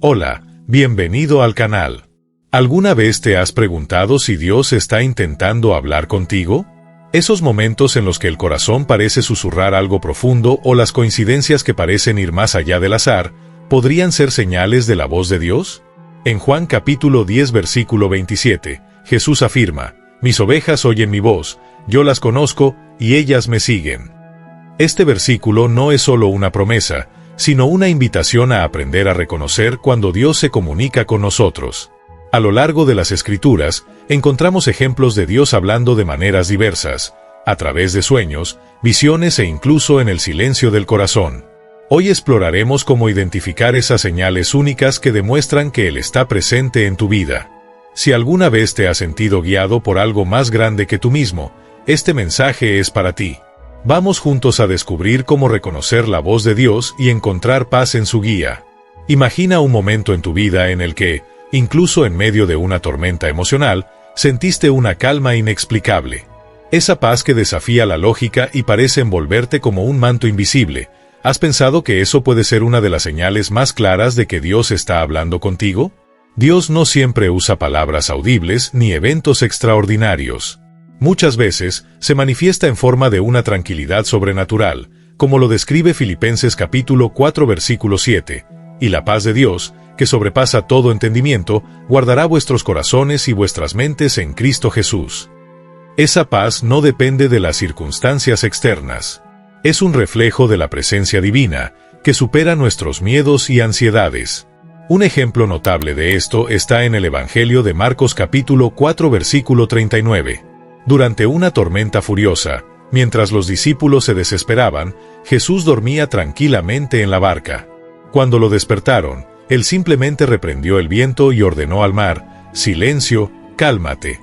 Hola, bienvenido al canal. ¿Alguna vez te has preguntado si Dios está intentando hablar contigo? Esos momentos en los que el corazón parece susurrar algo profundo o las coincidencias que parecen ir más allá del azar, ¿podrían ser señales de la voz de Dios? En Juan capítulo 10 versículo 27, Jesús afirma: «Mis ovejas oyen mi voz, yo las conozco, y ellas me siguen». Este versículo no es solo una promesa, sino una invitación a aprender a reconocer cuando Dios se comunica con nosotros. A lo largo de las Escrituras, encontramos ejemplos de Dios hablando de maneras diversas, a través de sueños, visiones e incluso en el silencio del corazón. Hoy exploraremos cómo identificar esas señales únicas que demuestran que Él está presente en tu vida. Si alguna vez te has sentido guiado por algo más grande que tú mismo, este mensaje es para ti. Vamos juntos a descubrir cómo reconocer la voz de Dios y encontrar paz en su guía. Imagina un momento en tu vida en el que, incluso en medio de una tormenta emocional, sentiste una calma inexplicable. Esa paz que desafía la lógica y parece envolverte como un manto invisible. ¿Has pensado que eso puede ser una de las señales más claras de que Dios está hablando contigo? Dios no siempre usa palabras audibles ni eventos extraordinarios. Muchas veces, se manifiesta en forma de una tranquilidad sobrenatural, como lo describe Filipenses capítulo 4 versículo 7, «Y la paz de Dios, que sobrepasa todo entendimiento, guardará vuestros corazones y vuestras mentes en Cristo Jesús». Esa paz no depende de las circunstancias externas. Es un reflejo de la presencia divina, que supera nuestros miedos y ansiedades. Un ejemplo notable de esto está en el Evangelio de Marcos capítulo 4 versículo 39. Durante una tormenta furiosa, mientras los discípulos se desesperaban, Jesús dormía tranquilamente en la barca. Cuando lo despertaron, Él simplemente reprendió el viento y ordenó al mar: «Silencio, cálmate».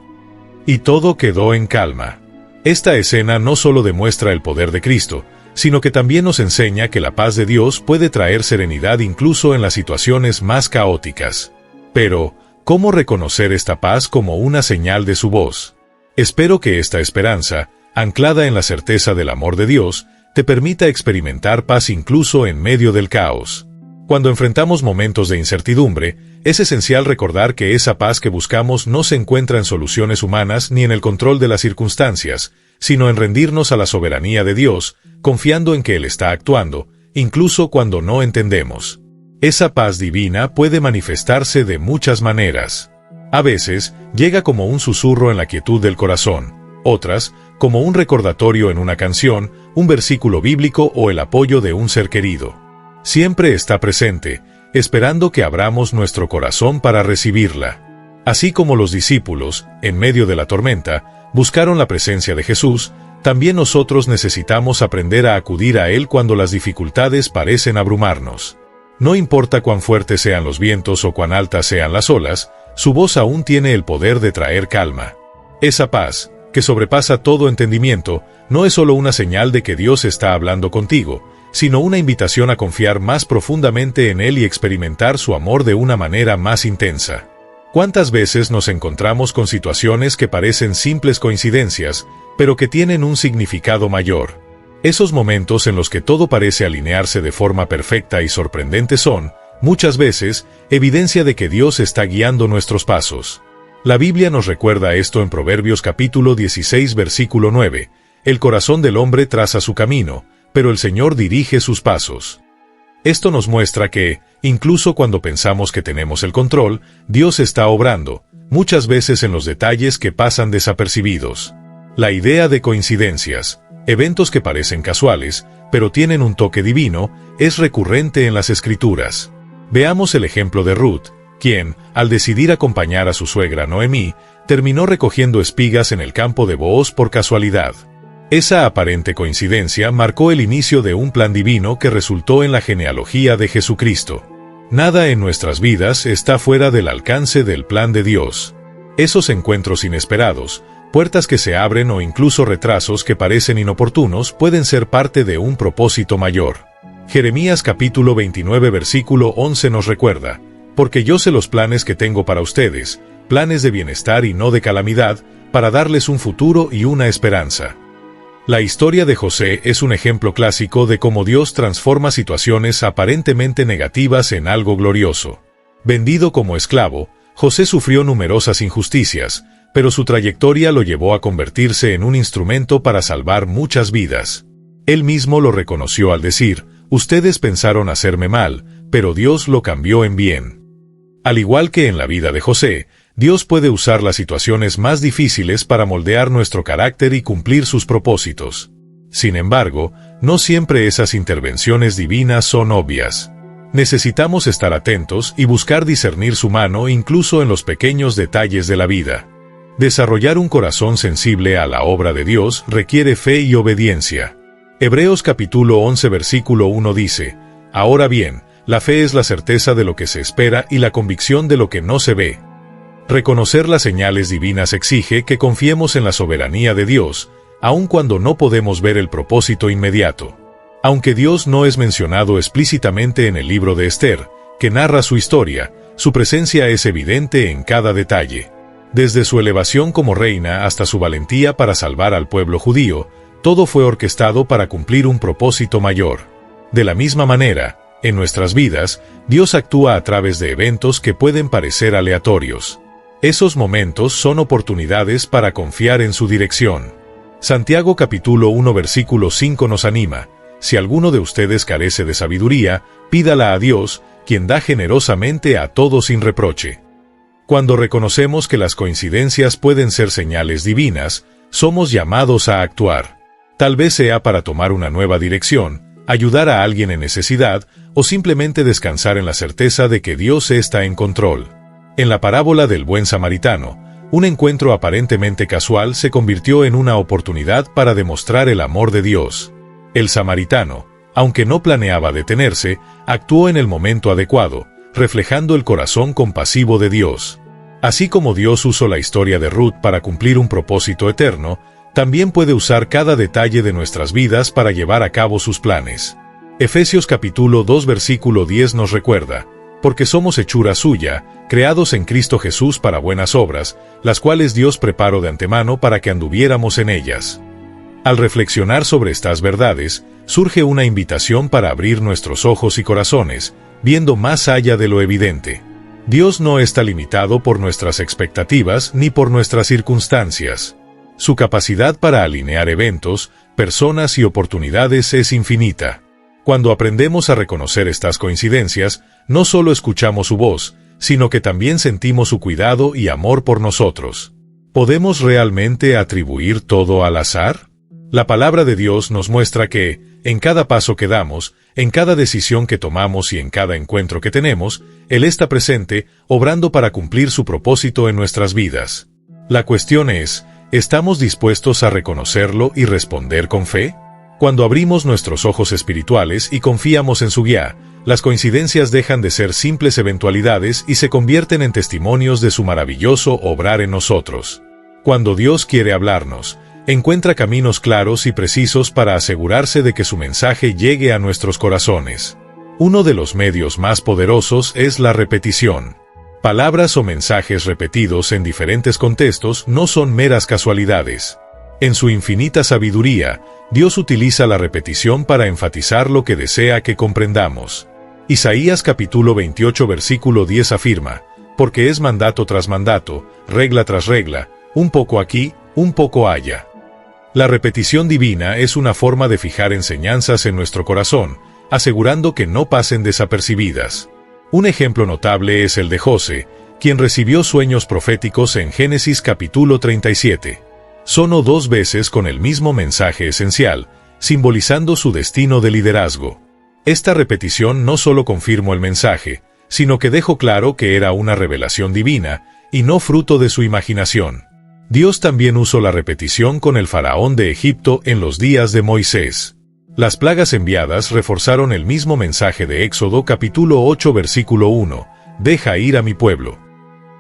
Y todo quedó en calma. Esta escena no solo demuestra el poder de Cristo, sino que también nos enseña que la paz de Dios puede traer serenidad incluso en las situaciones más caóticas. Pero, ¿cómo reconocer esta paz como una señal de su voz? Espero que esta esperanza, anclada en la certeza del amor de Dios, te permita experimentar paz incluso en medio del caos. Cuando enfrentamos momentos de incertidumbre, es esencial recordar que esa paz que buscamos no se encuentra en soluciones humanas ni en el control de las circunstancias, sino en rendirnos a la soberanía de Dios, confiando en que Él está actuando, incluso cuando no entendemos. Esa paz divina puede manifestarse de muchas maneras. A veces, llega como un susurro en la quietud del corazón, otras, como un recordatorio en una canción, un versículo bíblico o el apoyo de un ser querido. Siempre está presente, esperando que abramos nuestro corazón para recibirla. Así como los discípulos, en medio de la tormenta, buscaron la presencia de Jesús, también nosotros necesitamos aprender a acudir a Él cuando las dificultades parecen abrumarnos. No importa cuán fuertes sean los vientos o cuán altas sean las olas, su voz aún tiene el poder de traer calma. Esa paz, que sobrepasa todo entendimiento, no es solo una señal de que Dios está hablando contigo, sino una invitación a confiar más profundamente en Él y experimentar su amor de una manera más intensa. ¿Cuántas veces nos encontramos con situaciones que parecen simples coincidencias, pero que tienen un significado mayor? Esos momentos en los que todo parece alinearse de forma perfecta y sorprendente son, muchas veces, evidencia de que Dios está guiando nuestros pasos. La Biblia nos recuerda esto en Proverbios capítulo 16 versículo 9. «El corazón del hombre traza su camino, pero el Señor dirige sus pasos». Esto nos muestra que, incluso cuando pensamos que tenemos el control, Dios está obrando, muchas veces en los detalles que pasan desapercibidos. La idea de coincidencias, eventos que parecen casuales, pero tienen un toque divino, es recurrente en las Escrituras. Veamos el ejemplo de Ruth, quien, al decidir acompañar a su suegra Noemí, terminó recogiendo espigas en el campo de Booz por casualidad. Esa aparente coincidencia marcó el inicio de un plan divino que resultó en la genealogía de Jesucristo. Nada en nuestras vidas está fuera del alcance del plan de Dios. Esos encuentros inesperados, puertas que se abren o incluso retrasos que parecen inoportunos pueden ser parte de un propósito mayor. Jeremías capítulo 29 versículo 11 nos recuerda: «Porque yo sé los planes que tengo para ustedes, planes de bienestar y no de calamidad, para darles un futuro y una esperanza». La historia de José es un ejemplo clásico de cómo Dios transforma situaciones aparentemente negativas en algo glorioso. Vendido como esclavo, José sufrió numerosas injusticias, pero su trayectoria lo llevó a convertirse en un instrumento para salvar muchas vidas. Él mismo lo reconoció al decir: «Ustedes pensaron hacerme mal, pero Dios lo cambió en bien». Al igual que en la vida de José, Dios puede usar las situaciones más difíciles para moldear nuestro carácter y cumplir sus propósitos. Sin embargo, no siempre esas intervenciones divinas son obvias. Necesitamos estar atentos y buscar discernir su mano incluso en los pequeños detalles de la vida. Desarrollar un corazón sensible a la obra de Dios requiere fe y obediencia. Hebreos capítulo 11 versículo 1 dice: «Ahora bien, la fe es la certeza de lo que se espera y la convicción de lo que no se ve». Reconocer las señales divinas exige que confiemos en la soberanía de Dios, aun cuando no podemos ver el propósito inmediato. Aunque Dios no es mencionado explícitamente en el libro de Esther, que narra su historia, su presencia es evidente en cada detalle. Desde su elevación como reina hasta su valentía para salvar al pueblo judío, todo fue orquestado para cumplir un propósito mayor. De la misma manera, en nuestras vidas, Dios actúa a través de eventos que pueden parecer aleatorios. Esos momentos son oportunidades para confiar en su dirección. Santiago capítulo 1 versículo 5 nos anima: «Si alguno de ustedes carece de sabiduría, pídala a Dios, quien da generosamente a todos sin reproche». Cuando reconocemos que las coincidencias pueden ser señales divinas, somos llamados a actuar. Tal vez sea para tomar una nueva dirección, ayudar a alguien en necesidad, o simplemente descansar en la certeza de que Dios está en control. En la parábola del buen samaritano, un encuentro aparentemente casual se convirtió en una oportunidad para demostrar el amor de Dios. El samaritano, aunque no planeaba detenerse, actuó en el momento adecuado, reflejando el corazón compasivo de Dios. Así como Dios usó la historia de Ruth para cumplir un propósito eterno, también puede usar cada detalle de nuestras vidas para llevar a cabo sus planes. Efesios capítulo 2 versículo 10 nos recuerda: «Porque somos hechura suya, creados en Cristo Jesús para buenas obras, las cuales Dios preparó de antemano para que anduviéramos en ellas». Al reflexionar sobre estas verdades, surge una invitación para abrir nuestros ojos y corazones, viendo más allá de lo evidente. Dios no está limitado por nuestras expectativas ni por nuestras circunstancias. Su capacidad para alinear eventos, personas y oportunidades es infinita. Cuando aprendemos a reconocer estas coincidencias, no solo escuchamos su voz, sino que también sentimos su cuidado y amor por nosotros. ¿Podemos realmente atribuir todo al azar? La palabra de Dios nos muestra que, en cada paso que damos, en cada decisión que tomamos y en cada encuentro que tenemos, Él está presente, obrando para cumplir su propósito en nuestras vidas. La cuestión es, ¿estamos dispuestos a reconocerlo y responder con fe? Cuando abrimos nuestros ojos espirituales y confiamos en su guía, las coincidencias dejan de ser simples eventualidades y se convierten en testimonios de su maravilloso obrar en nosotros. Cuando Dios quiere hablarnos, encuentra caminos claros y precisos para asegurarse de que su mensaje llegue a nuestros corazones. Uno de los medios más poderosos es la repetición. Palabras o mensajes repetidos en diferentes contextos no son meras casualidades. En su infinita sabiduría, Dios utiliza la repetición para enfatizar lo que desea que comprendamos. Isaías capítulo 28 versículo 10 afirma: «Porque es mandato tras mandato, regla tras regla, un poco aquí, un poco allá». La repetición divina es una forma de fijar enseñanzas en nuestro corazón, asegurando que no pasen desapercibidas. Un ejemplo notable es el de José, quien recibió sueños proféticos en Génesis capítulo 37. Sonó 2 veces con el mismo mensaje esencial, simbolizando su destino de liderazgo. Esta repetición no solo confirmó el mensaje, sino que dejó claro que era una revelación divina, y no fruto de su imaginación. Dios también usó la repetición con el faraón de Egipto en los días de Moisés. Las plagas enviadas reforzaron el mismo mensaje de Éxodo capítulo 8 versículo 1, «Deja ir a mi pueblo».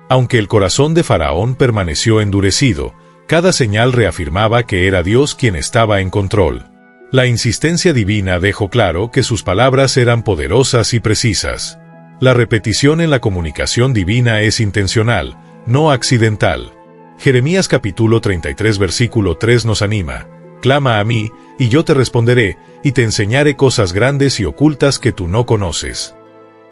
Aunque el corazón de Faraón permaneció endurecido, cada señal reafirmaba que era Dios quien estaba en control. La insistencia divina dejó claro que sus palabras eran poderosas y precisas. La repetición en la comunicación divina es intencional, no accidental. Jeremías capítulo 33 versículo 3 nos anima: «Clama a mí, y yo te responderé, y te enseñaré cosas grandes y ocultas que tú no conoces».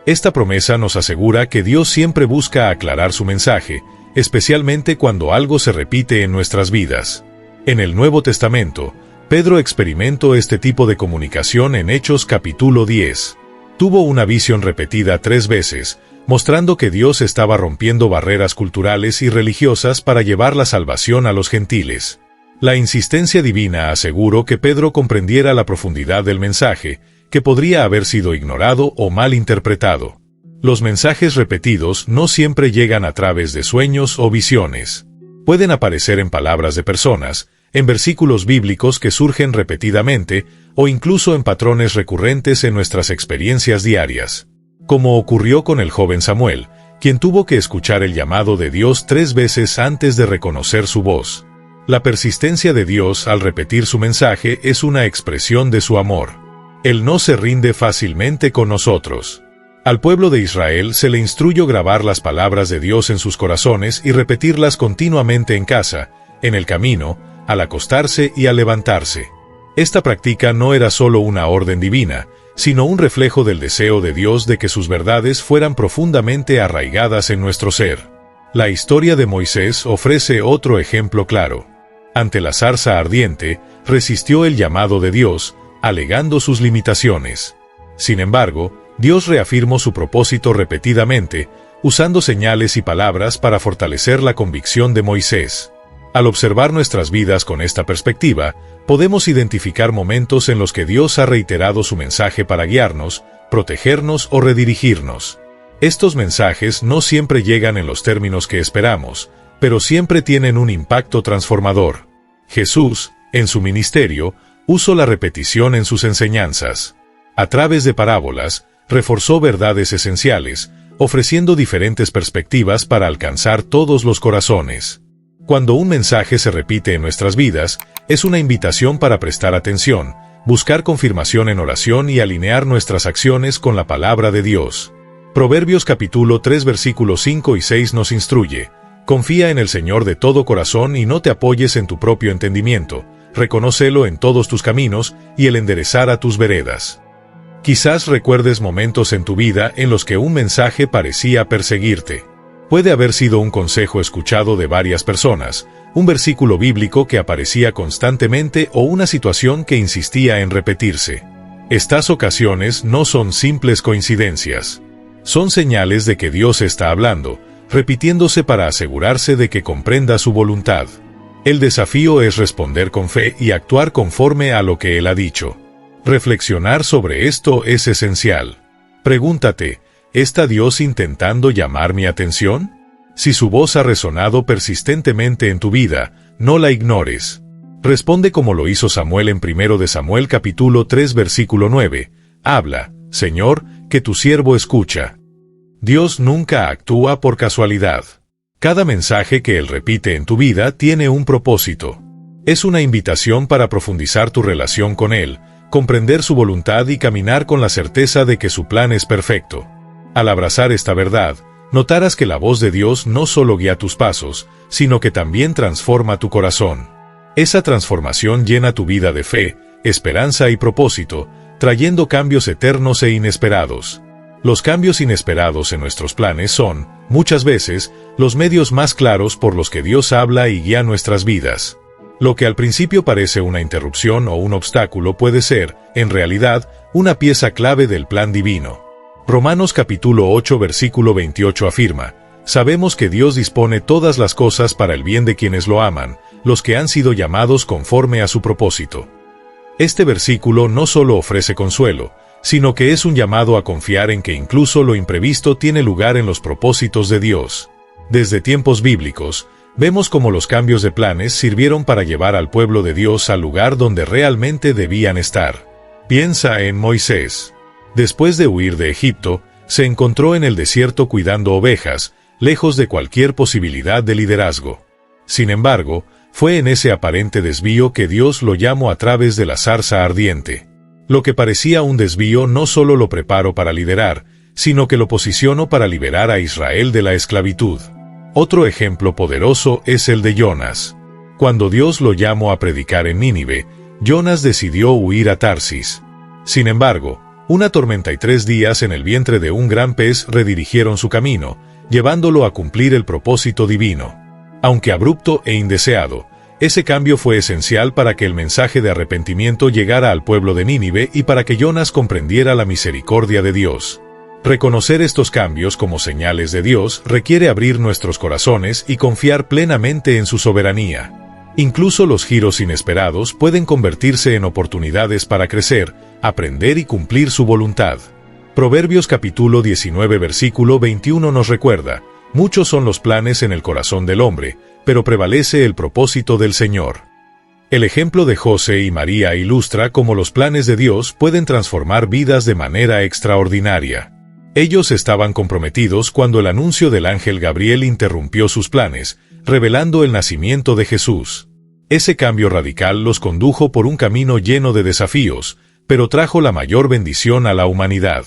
Esta promesa nos asegura que Dios siempre busca aclarar su mensaje, especialmente cuando algo se repite en nuestras vidas. En el Nuevo Testamento, Pedro experimentó este tipo de comunicación en Hechos capítulo 10. Tuvo una visión repetida 3 veces, mostrando que Dios estaba rompiendo barreras culturales y religiosas para llevar la salvación a los gentiles. La insistencia divina aseguró que Pedro comprendiera la profundidad del mensaje, que podría haber sido ignorado o mal interpretado. Los mensajes repetidos no siempre llegan a través de sueños o visiones. Pueden aparecer en palabras de personas, en versículos bíblicos que surgen repetidamente, o incluso en patrones recurrentes en nuestras experiencias diarias. Como ocurrió con el joven Samuel, quien tuvo que escuchar el llamado de Dios 3 veces antes de reconocer su voz. La persistencia de Dios al repetir su mensaje es una expresión de su amor. Él no se rinde fácilmente con nosotros. Al pueblo de Israel se le instruyó grabar las palabras de Dios en sus corazones y repetirlas continuamente en casa, en el camino, al acostarse y al levantarse. Esta práctica no era solo una orden divina, sino un reflejo del deseo de Dios de que sus verdades fueran profundamente arraigadas en nuestro ser. La historia de Moisés ofrece otro ejemplo claro. Ante la zarza ardiente, resistió el llamado de Dios, alegando sus limitaciones. Sin embargo, Dios reafirmó su propósito repetidamente, usando señales y palabras para fortalecer la convicción de Moisés. Al observar nuestras vidas con esta perspectiva, podemos identificar momentos en los que Dios ha reiterado su mensaje para guiarnos, protegernos o redirigirnos. Estos mensajes no siempre llegan en los términos que esperamos, pero siempre tienen un impacto transformador. Jesús, en su ministerio, usó la repetición en sus enseñanzas. A través de parábolas, reforzó verdades esenciales, ofreciendo diferentes perspectivas para alcanzar todos los corazones. Cuando un mensaje se repite en nuestras vidas, es una invitación para prestar atención, buscar confirmación en oración y alinear nuestras acciones con la palabra de Dios. Proverbios capítulo 3 versículos 5 y 6 nos instruye: confía en el Señor de todo corazón y no te apoyes en tu propio entendimiento. Reconócelo en todos tus caminos, y Él enderezará tus veredas. Quizás recuerdes momentos en tu vida en los que un mensaje parecía perseguirte. Puede haber sido un consejo escuchado de varias personas, un versículo bíblico que aparecía constantemente o una situación que insistía en repetirse. Estas ocasiones no son simples coincidencias. Son señales de que Dios está hablando, repitiéndose para asegurarse de que comprenda su voluntad. El desafío es responder con fe y actuar conforme a lo que Él ha dicho. Reflexionar sobre esto es esencial. Pregúntate, ¿está Dios intentando llamar mi atención? Si su voz ha resonado persistentemente en tu vida, no la ignores. Responde como lo hizo Samuel en 1 de Samuel capítulo 3 versículo 9. Habla, Señor, que tu siervo escucha. Dios nunca actúa por casualidad. Cada mensaje que Él repite en tu vida tiene un propósito. Es una invitación para profundizar tu relación con Él, comprender su voluntad y caminar con la certeza de que su plan es perfecto. Al abrazar esta verdad, notarás que la voz de Dios no solo guía tus pasos, sino que también transforma tu corazón. Esa transformación llena tu vida de fe, esperanza y propósito, trayendo cambios eternos e inesperados. Los cambios inesperados en nuestros planes son, muchas veces, los medios más claros por los que Dios habla y guía nuestras vidas. Lo que al principio parece una interrupción o un obstáculo puede ser, en realidad, una pieza clave del plan divino. Romanos capítulo 8 versículo 28 afirma: sabemos que Dios dispone todas las cosas para el bien de quienes lo aman, los que han sido llamados conforme a su propósito. Este versículo no solo ofrece consuelo, sino que es un llamado a confiar en que incluso lo imprevisto tiene lugar en los propósitos de Dios. Desde tiempos bíblicos, vemos cómo los cambios de planes sirvieron para llevar al pueblo de Dios al lugar donde realmente debían estar. Piensa en Moisés. Después de huir de Egipto, se encontró en el desierto cuidando ovejas, lejos de cualquier posibilidad de liderazgo. Sin embargo, fue en ese aparente desvío que Dios lo llamó a través de la zarza ardiente. Lo que parecía un desvío no solo lo preparó para liderar, sino que lo posicionó para liberar a Israel de la esclavitud. Otro ejemplo poderoso es el de Jonas. Cuando Dios lo llamó a predicar en Nínive, Jonas decidió huir a Tarsis. Sin embargo, Una tormenta y 3 días en el vientre de un gran pez redirigieron su camino, llevándolo a cumplir el propósito divino. Aunque abrupto e indeseado, ese cambio fue esencial para que el mensaje de arrepentimiento llegara al pueblo de Nínive y para que Jonás comprendiera la misericordia de Dios. Reconocer estos cambios como señales de Dios requiere abrir nuestros corazones y confiar plenamente en su soberanía. Incluso los giros inesperados pueden convertirse en oportunidades para crecer, aprender y cumplir su voluntad. Proverbios capítulo 19 versículo 21 nos recuerda: muchos son los planes en el corazón del hombre, pero prevalece el propósito del Señor. El ejemplo de José y María ilustra cómo los planes de Dios pueden transformar vidas de manera extraordinaria. Ellos estaban comprometidos cuando el anuncio del ángel Gabriel interrumpió sus planes, revelando el nacimiento de Jesús. Ese cambio radical los condujo por un camino lleno de desafíos, pero trajo la mayor bendición a la humanidad.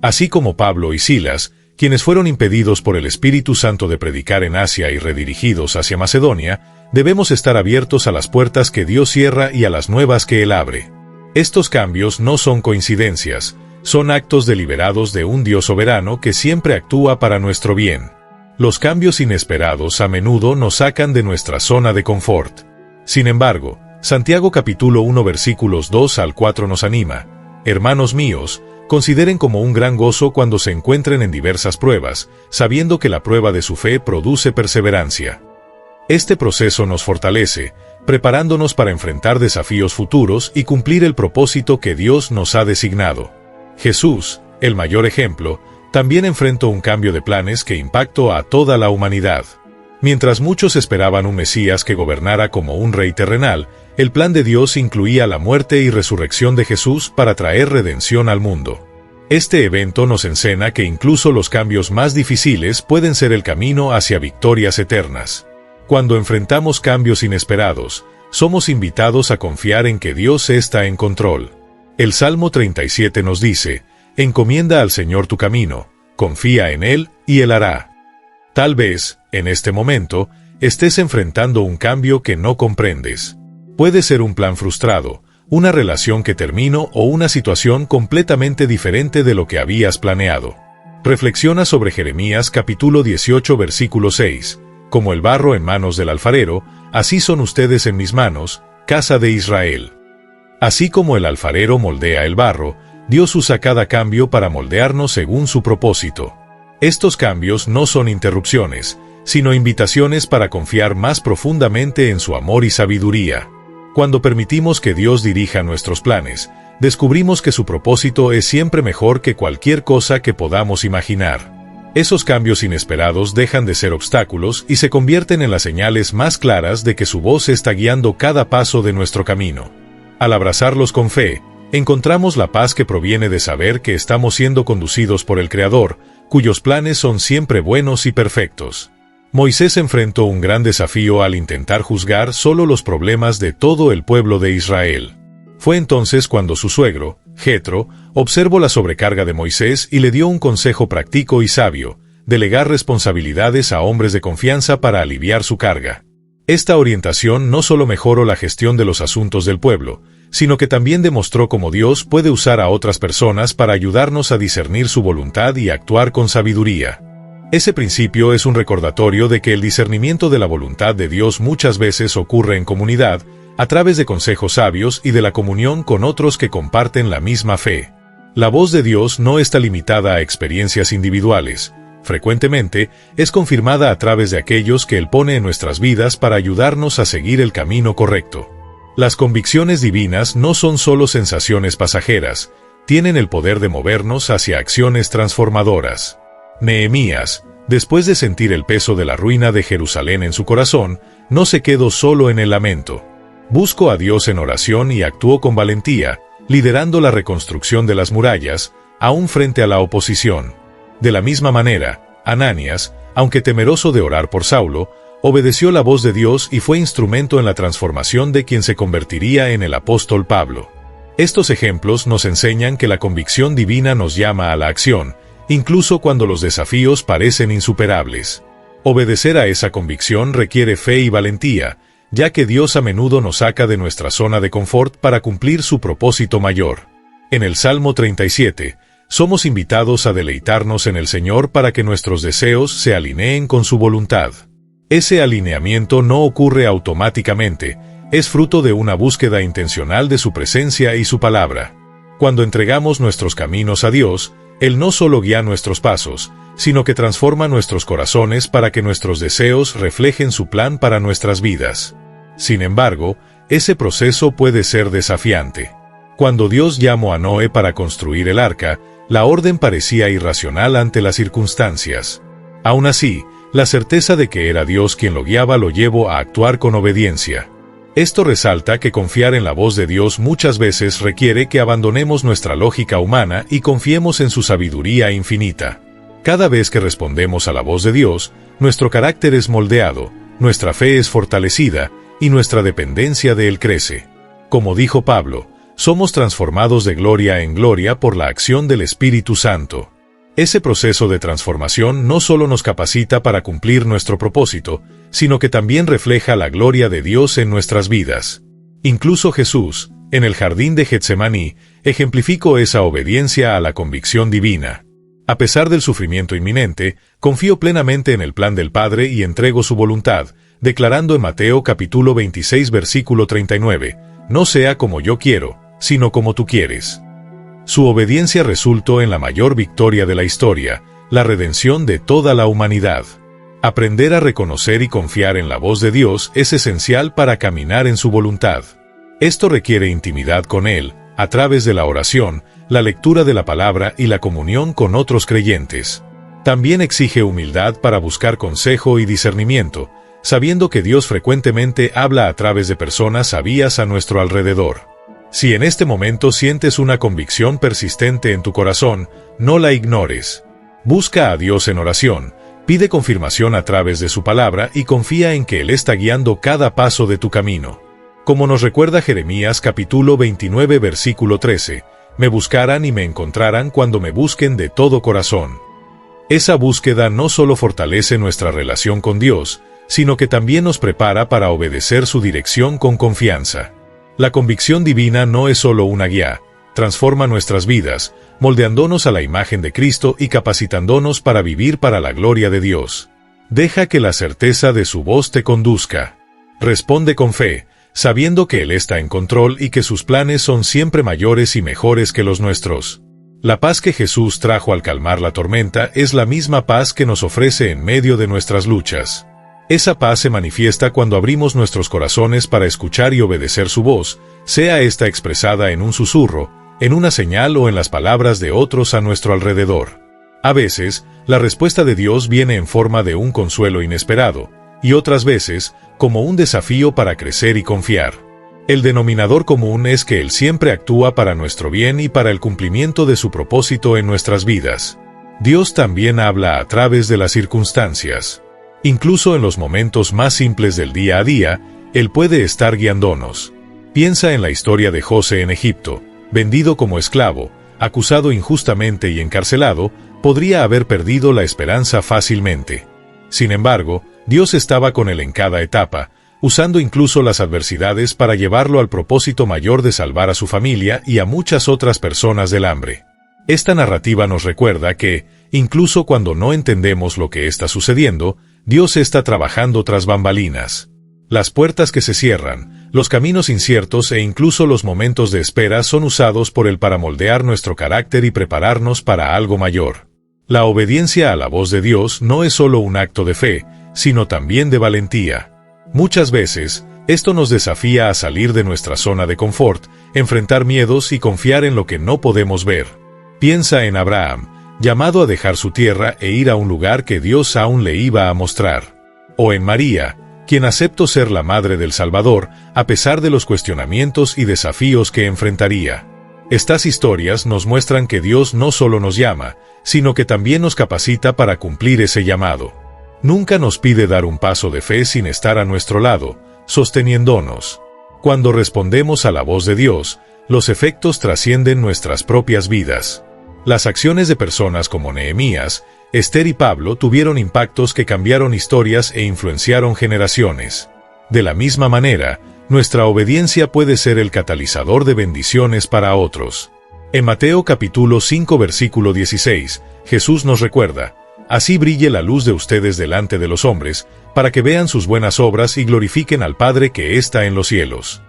Así como Pablo y Silas, quienes fueron impedidos por el Espíritu Santo de predicar en Asia y redirigidos hacia Macedonia, debemos estar abiertos a las puertas que Dios cierra y a las nuevas que Él abre. Estos cambios no son coincidencias, son actos deliberados de un Dios soberano que siempre actúa para nuestro bien. Los cambios inesperados a menudo nos sacan de nuestra zona de confort. Sin embargo, Santiago capítulo 1 versículos 2 al 4 nos anima: hermanos míos, consideren como un gran gozo cuando se encuentren en diversas pruebas, sabiendo que la prueba de su fe produce perseverancia. Este proceso nos fortalece, preparándonos para enfrentar desafíos futuros y cumplir el propósito que Dios nos ha designado. Jesús, el mayor ejemplo, también enfrentó un cambio de planes que impactó a toda la humanidad. Mientras muchos esperaban un Mesías que gobernara como un rey terrenal, el plan de Dios incluía la muerte y resurrección de Jesús para traer redención al mundo. Este evento nos enseña que incluso los cambios más difíciles pueden ser el camino hacia victorias eternas. Cuando enfrentamos cambios inesperados, somos invitados a confiar en que Dios está en control. El Salmo 37 nos dice: encomienda al Señor tu camino, confía en Él y Él hará. Tal vez, en este momento, estés enfrentando un cambio que no comprendes. Puede ser un plan frustrado, una relación que terminó o una situación completamente diferente de lo que habías planeado. Reflexiona sobre Jeremías capítulo 18 versículo 6. Como el barro en manos del alfarero, así son ustedes en mis manos, casa de Israel. Así como el alfarero moldea el barro, Dios usa cada cambio para moldearnos según su propósito. Estos cambios no son interrupciones, sino invitaciones para confiar más profundamente en su amor y sabiduría. Cuando permitimos que Dios dirija nuestros planes, descubrimos que su propósito es siempre mejor que cualquier cosa que podamos imaginar. Esos cambios inesperados dejan de ser obstáculos y se convierten en las señales más claras de que su voz está guiando cada paso de nuestro camino. Al abrazarlos con fe, encontramos la paz que proviene de saber que estamos siendo conducidos por el Creador, cuyos planes son siempre buenos y perfectos. Moisés enfrentó un gran desafío al intentar juzgar solo los problemas de todo el pueblo de Israel. Fue entonces cuando su suegro, Jetro, observó la sobrecarga de Moisés y le dio un consejo práctico y sabio: delegar responsabilidades a hombres de confianza para aliviar su carga. Esta orientación no solo mejoró la gestión de los asuntos del pueblo, sino que también demostró cómo Dios puede usar a otras personas para ayudarnos a discernir su voluntad y actuar con sabiduría. Ese principio es un recordatorio de que el discernimiento de la voluntad de Dios muchas veces ocurre en comunidad, a través de consejos sabios y de la comunión con otros que comparten la misma fe. La voz de Dios no está limitada a experiencias individuales. Frecuentemente, es confirmada a través de aquellos que Él pone en nuestras vidas para ayudarnos a seguir el camino correcto. Las convicciones divinas no son solo sensaciones pasajeras, tienen el poder de movernos hacia acciones transformadoras. Nehemías, después de sentir el peso de la ruina de Jerusalén en su corazón, no se quedó solo en el lamento. Buscó a Dios en oración y actuó con valentía, liderando la reconstrucción de las murallas, aún frente a la oposición. De la misma manera, Ananías, aunque temeroso de orar por Saulo, obedeció la voz de Dios y fue instrumento en la transformación de quien se convertiría en el apóstol Pablo. Estos ejemplos nos enseñan que la convicción divina nos llama a la acción, incluso cuando los desafíos parecen insuperables. Obedecer a esa convicción requiere fe y valentía, ya que Dios a menudo nos saca de nuestra zona de confort para cumplir su propósito mayor. En el Salmo 37, somos invitados a deleitarnos en el Señor para que nuestros deseos se alineen con su voluntad. Ese alineamiento no ocurre automáticamente, es fruto de una búsqueda intencional de su presencia y su palabra. Cuando entregamos nuestros caminos a Dios, Él no solo guía nuestros pasos, sino que transforma nuestros corazones para que nuestros deseos reflejen su plan para nuestras vidas. Sin embargo, ese proceso puede ser desafiante. Cuando Dios llamó a Noé para construir el arca, la orden parecía irracional ante las circunstancias. Aún así, la certeza de que era Dios quien lo guiaba lo llevó a actuar con obediencia. Esto resalta que confiar en la voz de Dios muchas veces requiere que abandonemos nuestra lógica humana y confiemos en su sabiduría infinita. Cada vez que respondemos a la voz de Dios, nuestro carácter es moldeado, nuestra fe es fortalecida y nuestra dependencia de Él crece. Como dijo Pablo, somos transformados de gloria en gloria por la acción del Espíritu Santo. Ese proceso de transformación no solo nos capacita para cumplir nuestro propósito, sino que también refleja la gloria de Dios en nuestras vidas. Incluso Jesús, en el jardín de Getsemaní, ejemplificó esa obediencia a la convicción divina. A pesar del sufrimiento inminente, confío plenamente en el plan del Padre y entrego su voluntad, declarando en Mateo capítulo 26 versículo 39, «No sea como yo quiero, sino como tú quieres». Su obediencia resultó en la mayor victoria de la historia, la redención de toda la humanidad. Aprender a reconocer y confiar en la voz de Dios es esencial para caminar en su voluntad. Esto requiere intimidad con Él, a través de la oración, la lectura de la palabra y la comunión con otros creyentes. También exige humildad para buscar consejo y discernimiento, sabiendo que Dios frecuentemente habla a través de personas sabias a nuestro alrededor. Si en este momento sientes una convicción persistente en tu corazón, no la ignores. Busca a Dios en oración, pide confirmación a través de su palabra y confía en que Él está guiando cada paso de tu camino. Como nos recuerda Jeremías capítulo 29 versículo 13, «Me buscarán y me encontrarán cuando me busquen de todo corazón». Esa búsqueda no solo fortalece nuestra relación con Dios, sino que también nos prepara para obedecer su dirección con confianza. La convicción divina no es solo una guía, transforma nuestras vidas, moldeándonos a la imagen de Cristo y capacitándonos para vivir para la gloria de Dios. Deja que la certeza de su voz te conduzca. Responde con fe, sabiendo que Él está en control y que sus planes son siempre mayores y mejores que los nuestros. La paz que Jesús trajo al calmar la tormenta es la misma paz que nos ofrece en medio de nuestras luchas. Esa paz se manifiesta cuando abrimos nuestros corazones para escuchar y obedecer su voz, sea esta expresada en un susurro, en una señal o en las palabras de otros a nuestro alrededor. A veces, la respuesta de Dios viene en forma de un consuelo inesperado, y otras veces, como un desafío para crecer y confiar. El denominador común es que Él siempre actúa para nuestro bien y para el cumplimiento de su propósito en nuestras vidas. Dios también habla a través de las circunstancias. Incluso en los momentos más simples del día a día, Él puede estar guiándonos. Piensa en la historia de José en Egipto, vendido como esclavo, acusado injustamente y encarcelado, podría haber perdido la esperanza fácilmente. Sin embargo, Dios estaba con él en cada etapa, usando incluso las adversidades para llevarlo al propósito mayor de salvar a su familia y a muchas otras personas del hambre. Esta narrativa nos recuerda que, incluso cuando no entendemos lo que está sucediendo, Dios está trabajando tras bambalinas. Las puertas que se cierran, los caminos inciertos e incluso los momentos de espera son usados por Él para moldear nuestro carácter y prepararnos para algo mayor. La obediencia a la voz de Dios no es solo un acto de fe, sino también de valentía. Muchas veces, esto nos desafía a salir de nuestra zona de confort, enfrentar miedos y confiar en lo que no podemos ver. Piensa en Abraham, llamado a dejar su tierra e ir a un lugar que Dios aún le iba a mostrar. O en María, quien aceptó ser la madre del Salvador, a pesar de los cuestionamientos y desafíos que enfrentaría. Estas historias nos muestran que Dios no solo nos llama, sino que también nos capacita para cumplir ese llamado. Nunca nos pide dar un paso de fe sin estar a nuestro lado, sosteniéndonos. Cuando respondemos a la voz de Dios, los efectos trascienden nuestras propias vidas. Las acciones de personas como Nehemías, Esther y Pablo tuvieron impactos que cambiaron historias e influenciaron generaciones. De la misma manera, nuestra obediencia puede ser el catalizador de bendiciones para otros. En Mateo capítulo 5 versículo 16, Jesús nos recuerda: así brille la luz de ustedes delante de los hombres, para que vean sus buenas obras y glorifiquen al Padre que está en los cielos.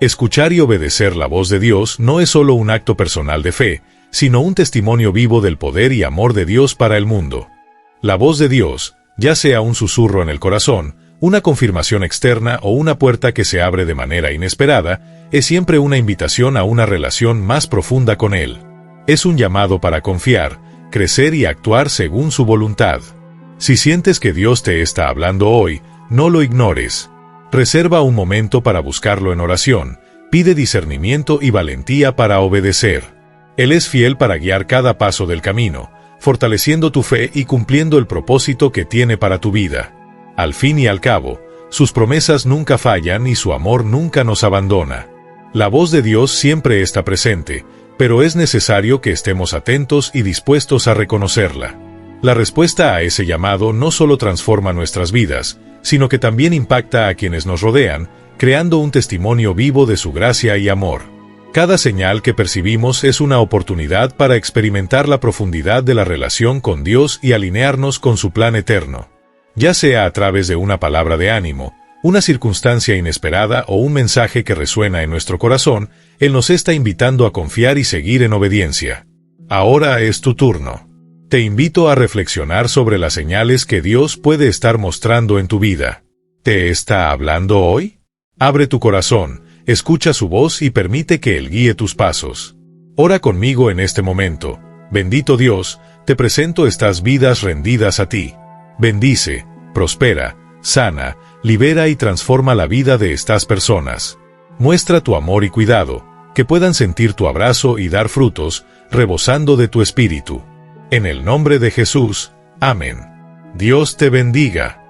Escuchar y obedecer la voz de Dios no es solo un acto personal de fe, sino un testimonio vivo del poder y amor de Dios para el mundo. La voz de Dios, ya sea un susurro en el corazón, una confirmación externa o una puerta que se abre de manera inesperada, es siempre una invitación a una relación más profunda con Él. Es un llamado para confiar, crecer y actuar según su voluntad. Si sientes que Dios te está hablando hoy, no lo ignores. Reserva un momento para buscarlo en oración, pide discernimiento y valentía para obedecer. Él es fiel para guiar cada paso del camino, fortaleciendo tu fe y cumpliendo el propósito que tiene para tu vida. Al fin y al cabo, sus promesas nunca fallan y su amor nunca nos abandona. La voz de Dios siempre está presente, pero es necesario que estemos atentos y dispuestos a reconocerla. La respuesta a ese llamado no solo transforma nuestras vidas, sino que también impacta a quienes nos rodean, creando un testimonio vivo de su gracia y amor. Cada señal que percibimos es una oportunidad para experimentar la profundidad de la relación con Dios y alinearnos con su plan eterno. Ya sea a través de una palabra de ánimo, una circunstancia inesperada o un mensaje que resuena en nuestro corazón, Él nos está invitando a confiar y seguir en obediencia. Ahora es tu turno. Te invito a reflexionar sobre las señales que Dios puede estar mostrando en tu vida. ¿Te está hablando hoy? Abre tu corazón, escucha su voz y permite que Él guíe tus pasos. Ora conmigo en este momento. Bendito Dios, te presento estas vidas rendidas a ti. Bendice, prospera, sana, libera y transforma la vida de estas personas. Muestra tu amor y cuidado, que puedan sentir tu abrazo y dar frutos, rebosando de tu espíritu. En el nombre de Jesús, amén. Dios te bendiga.